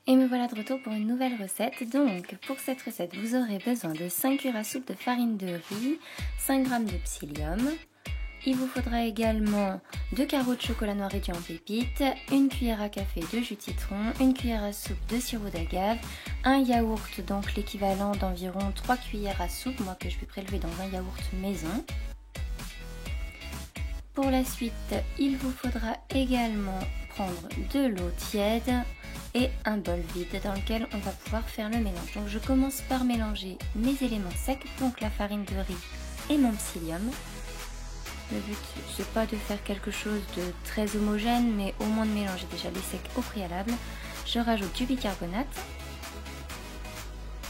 Et me voilà de retour pour une nouvelle recette. Donc pour cette recette, vous aurez besoin de 5 cuillères à soupe de farine de riz, 5 g de psyllium. Il vous faudra également 2 carreaux de chocolat noir réduit en pépites, 1 cuillère à café de jus de citron, 1 cuillère à soupe de sirop d'agave, un yaourt, donc l'équivalent d'environ 3 cuillères à soupe, moi que je vais prélever dans un yaourt maison. Pour la suite, il vous faudra également prendre de l'eau tiède et un bol vide dans lequel on va pouvoir faire le mélange. Donc je commence par mélanger mes éléments secs, donc la farine de riz et mon psyllium. Le but, c'est pas de faire quelque chose de très homogène, mais au moins de mélanger déjà les secs au préalable. Je rajoute du bicarbonate,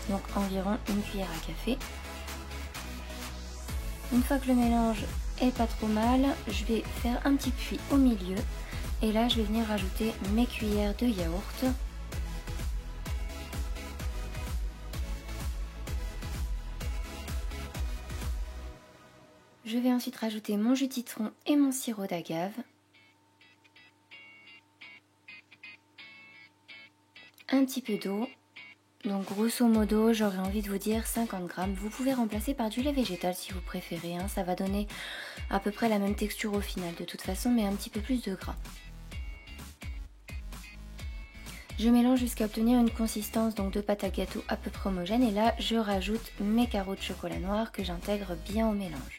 donc environ 1 cuillère à café. Une fois que le mélange est pas trop mal, je vais faire un petit puits au milieu. Et là, je vais venir rajouter mes cuillères de yaourt. Je vais ensuite rajouter mon jus de citron et mon sirop d'agave. Un petit peu d'eau. Donc grosso modo, j'aurais envie de vous dire 50 g. Vous pouvez remplacer par du lait végétal si vous préférez. Ça va donner à peu près la même texture au final de toute façon, mais un petit peu plus de gras. Je mélange jusqu'à obtenir une consistance donc de pâte à gâteau à peu près homogène. Et là, je rajoute mes carreaux de chocolat noir que j'intègre bien au mélange.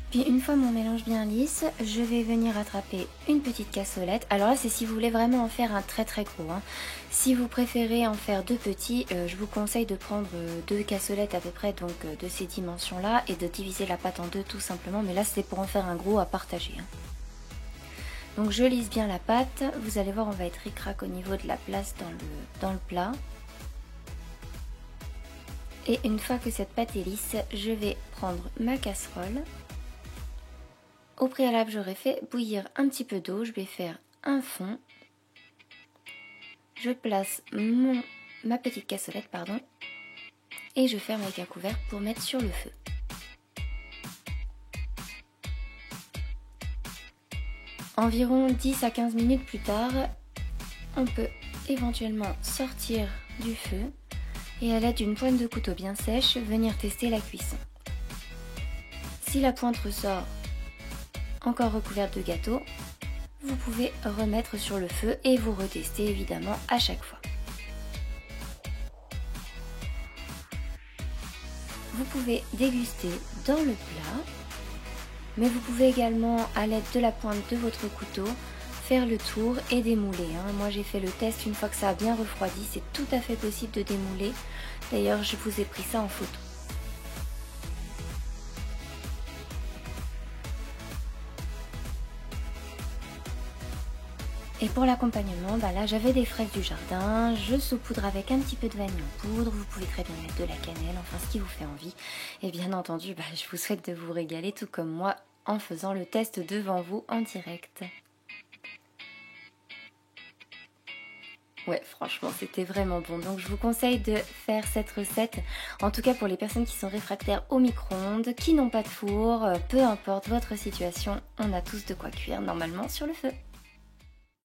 Puis une fois mon mélange bien lisse, je vais venir attraper une petite cassolette. Alors là, c'est si vous voulez vraiment en faire un très gros. Si vous préférez en faire 2 petits, je vous conseille de prendre 2 cassolettes à peu près, donc de ces dimensions-là, et de diviser la pâte en 2 tout simplement. Mais là, c'est pour en faire un gros à partager. Donc je lisse bien la pâte. Vous allez voir, on va être ric-rac au niveau de la place dans le plat. Et une fois que cette pâte est lisse, je vais prendre ma casserole. Au préalable, j'aurais fait bouillir un petit peu d'eau. Je vais faire un fond. Je place ma petite cassolette, et je ferme avec un couvercle pour mettre sur le feu. Environ 10 à 15 minutes plus tard, on peut éventuellement sortir du feu et à l'aide d'une pointe de couteau bien sèche, venir tester la cuisson. Si la pointe ressort encore recouverte de gâteau, vous pouvez remettre sur le feu et vous retester évidemment à chaque fois. Vous pouvez déguster dans le plat, mais vous pouvez également à l'aide de la pointe de votre couteau faire le tour et démouler. Moi j'ai fait le test, une fois que ça a bien refroidi, c'est tout à fait possible de démouler. D'ailleurs je vous ai pris ça en photo. Et pour l'accompagnement, là j'avais des fraises du jardin, je saupoudre avec un petit peu de vanille en poudre, vous pouvez très bien mettre de la cannelle, enfin ce qui vous fait envie. Et bien entendu, je vous souhaite de vous régaler tout comme moi en faisant le test devant vous en direct. Ouais, franchement, c'était vraiment bon. Donc, je vous conseille de faire cette recette. En tout cas, pour les personnes qui sont réfractaires au micro-ondes, qui n'ont pas de four, peu importe votre situation, on a tous de quoi cuire normalement sur le feu.